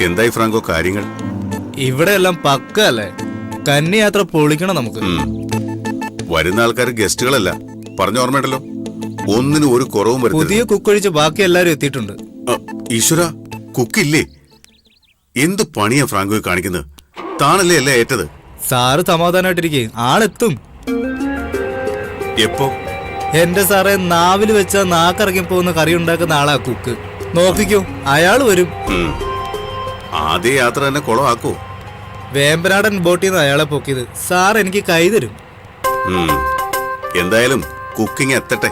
എന്തായി ഫ്രാങ്കോ കാര്യങ്ങൾ? ഇവിടെ എല്ലാം പക്ക അല്ലേ? കന്യാത്ര പൊളിക്കണം നമുക്ക്. വരുന്ന ആൾക്കാർ ഗസ്റ്റുകളല്ല, പറഞ്ഞ ഓർമ്മയുണ്ടല്ലോ. ഒന്നിനും ഒരു കുറവും വരുത്തില്ല. പുതിയ കുക്കൊഴിച്ച് ബാക്കി എല്ലാരും എത്തിയിട്ടുണ്ട്. ഈശ്വര, കുക്കില്ലേ? എന്ത് പണിയാ ഫ്രാങ്കോയെ കാണിക്കുന്നത്? താനല്ലേ അല്ലേ ഏറ്റത്? സാറ് സമാധാനമായിട്ടിരിക്കേ, ആളെത്തും. എപ്പോ? എന്റെ സാറേ, നാവില് വെച്ചാ നാക്കിറങ്ങി പോകുന്ന കറി ഉണ്ടാക്കുന്ന ആളാ കുക്ക്. നോക്കിക്കോ, അയാള് വരും. ആദ്യ യാത്ര തന്നെ കുളമാക്കോ? വേമ്പനാടൻ ബോട്ടിൽ നിന്ന് അയാളെ പൊക്കിയത്. സാർ എനിക്ക് കൈ തരും. എന്തായാലും കുക്കിംഗ് എത്തട്ടെ.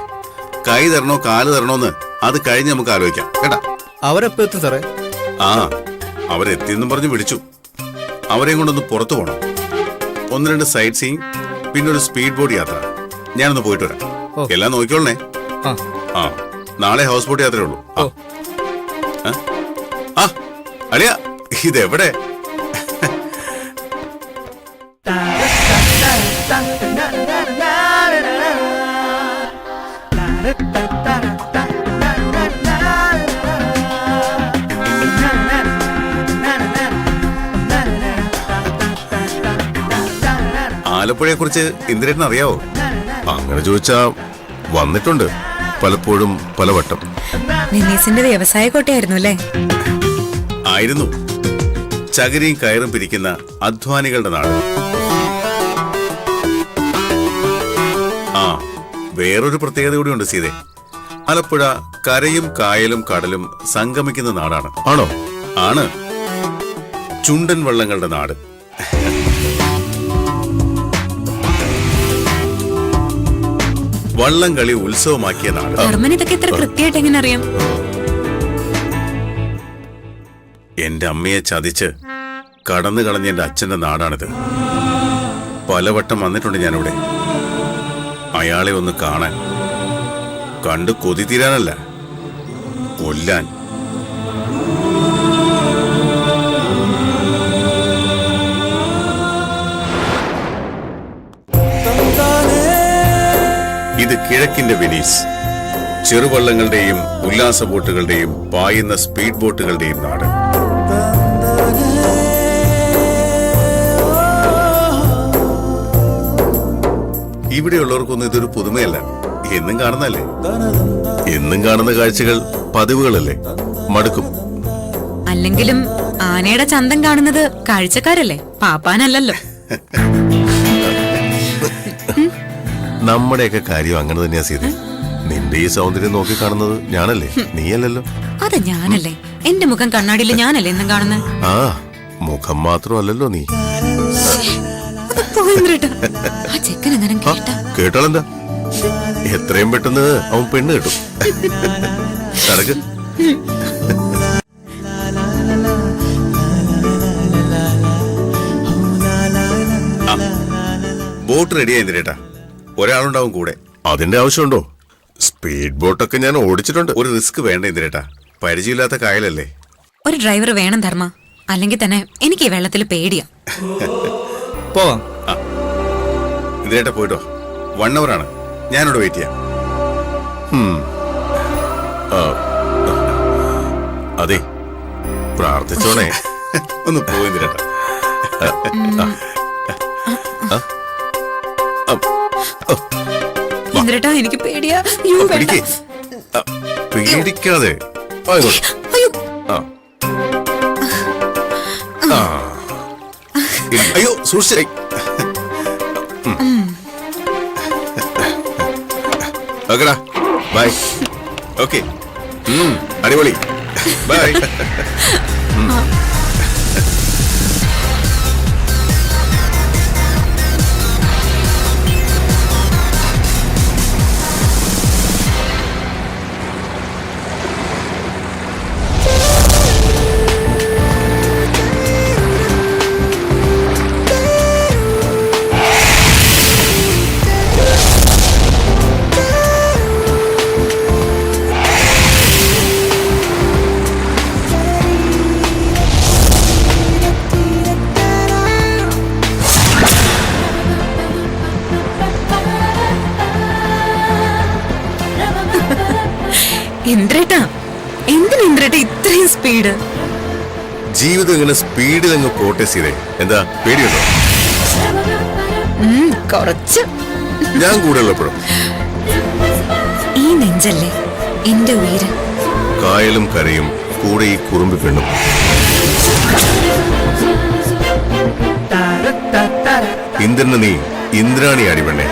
കൈ തരണോ കാല് തരണോന്ന് അത് കഴിഞ്ഞ് നമുക്ക് ആലോചിക്കാം കേട്ടാ. അവരെപ്പോ എത്തും സാറേ? അവരെത്തിയെന്നും പറഞ്ഞ് വിളിച്ചു. അവരെയും കൊണ്ടൊന്ന് പുറത്തു പോണം. 1-2 സൈറ്റ് സീയിങ്, പിന്നെ ഒരു സ്പീഡ് ബോട്ട് യാത്ര. ഞാനൊന്ന് പോയിട്ട് വരാം. എല്ലാം നോക്കിക്കോളണേ. നാളെ ഹൗസ് ബോട്ട് യാത്രയേ ഉള്ളൂ. അളിയ, ഇതെവിടെ? ആലപ്പുഴയെ കുറിച്ച് ഇന്ദിരേട്ടന് അറിയാവോ? അങ്ങനെ ചോദിച്ചാ വന്നിട്ടുണ്ട് പലപ്പോഴും, പലവട്ടം. നിന്നീസിന്റെ വ്യവസായ കോട്ടയായിരുന്നു അല്ലേ? ആയിരുന്നു. ചകിരിയും കയറും പിരിക്കുന്ന അധ്വാനികളുടെ നാട്. വേറൊരു പ്രത്യേകത കൂടിയുണ്ട് സീതേ. ആലപ്പുഴ കരയും കായലും കടലും സംഗമിക്കുന്ന നാടാണ്. ആണോ? ആണ്. ചുണ്ടൻ വള്ളങ്ങളുടെ നാട്. വള്ളം കളി ഉത്സവമാക്കിയ നാട്. ഇതൊക്കെ ഇത്ര കൃത്യമായിട്ട് എങ്ങനെ അറിയാം? എന്റെ അമ്മയെ ചതിച്ച് കടന്നു കളഞ്ഞ എന്റെ അച്ഛന്റെ നാടാണിത്. പലവട്ടം വന്നിട്ടുണ്ട് ഞാനിവിടെ. അയാളെ ഒന്ന് കാണാൻ, കണ്ടു കൊതി തീരാനല്ല, കൊല്ലാൻ. ഇത് കിഴക്കിന്റെ വെനീസ്. ചെറുവള്ളങ്ങളുടെയും ഉല്ലാസ ബോട്ടുകളുടെയും പായുന്ന സ്പീഡ് ബോട്ടുകളുടെയും നാട്. ഇവിടെയുള്ളവർക്കൊന്നും ഇതൊരു പുതുമയല്ല. എന്നും കാണുന്നല്ലേ? എന്നും കാണുന്ന കാഴ്ചകൾ പതിവുകളല്ലേ? മടുക്കും. അല്ലെങ്കിലും ആനയുടെ ചന്തം കാണുന്നത് കാഴ്ചക്കാരല്ലേ, പാപ്പാനല്ലല്ലോ. നമ്മുടെയൊക്കെ കാര്യം അങ്ങനെ തന്നെയാ സീത. നിന്റെ ഈ സൗന്ദര്യം നോക്കി കാണുന്നത് ഞാനല്ലേ, നീയല്ലല്ലോ. അത് ഞാനല്ലേ? എന്റെ മുഖം കണ്ണാടിയിൽ ഞാനല്ലേ എന്നും കാണുന്നത്? മുഖം മാത്രമല്ലല്ലോ നീ. കേട്ടാലെന്താ? എത്രയും പെട്ടെന്ന് അവൻ പെണ്ണ് കിട്ടും. നടക്ക്. ബോട്ട് റെഡിയായി എന്തിനേട്ടാ? ഒരാളുണ്ടാവും കൂടെ. അതിന്റെ ആവശ്യമുണ്ടോ? സ്പീഡ് ബോട്ടൊക്കെ ഞാൻ ഓടിച്ചിട്ടുണ്ട്. ഒരു റിസ്ക് വേണ്ട എന്തിനേട്ടാ, പരിചയമില്ലാത്ത കായലല്ലേ. ഒരു ഡ്രൈവർ വേണം ധർമ്മ, അല്ലെങ്കിൽ തന്നെ എനിക്ക് ഈ വെള്ളത്തിൽ പേടിയാ. പോവാം. ഇതിലേട്ടാ പോയിട്ടോ. 1 hour ആണ്. ഞാനിവിടെ വെയിറ്റ് ചെയ്യാം. അതെ, പ്രാർത്ഥിച്ചോണേ. ഒന്ന് പോയിട്ടാ. എനിക്ക് പേടിയാ. പേടിക്കാതെ അയ്യോ, സൂക്ഷിച്ചേ. ഓക്കെടാ, ബൈ. ഓക്കെ, അടിപൊളി, ബൈ. ഇന്ദ്രേട്ടാ, എന്തിനാ ഇന്ദ്രേട്ടാ ഇത്രയും സ്പീഡ്? ജീവിതം ഇങ്ങനെ സ്പീഡിൽ അങ്ങ് പോട്ടെ സീതേ. എന്താ പേടിയുണ്ടോ? കുറച്ച്. ഞാൻ കൂടെ ഉള്ളപ്പോഴും ഈ നെഞ്ചല്ലേ എന്റെ ഉയര്. കായലും കരയും കൂടെ ഈ കുറുമ്പി പെണ്ണും. ഇന്ദ്രന് നീ ഇന്ദ്രാണി അടി പെണ്ണേ.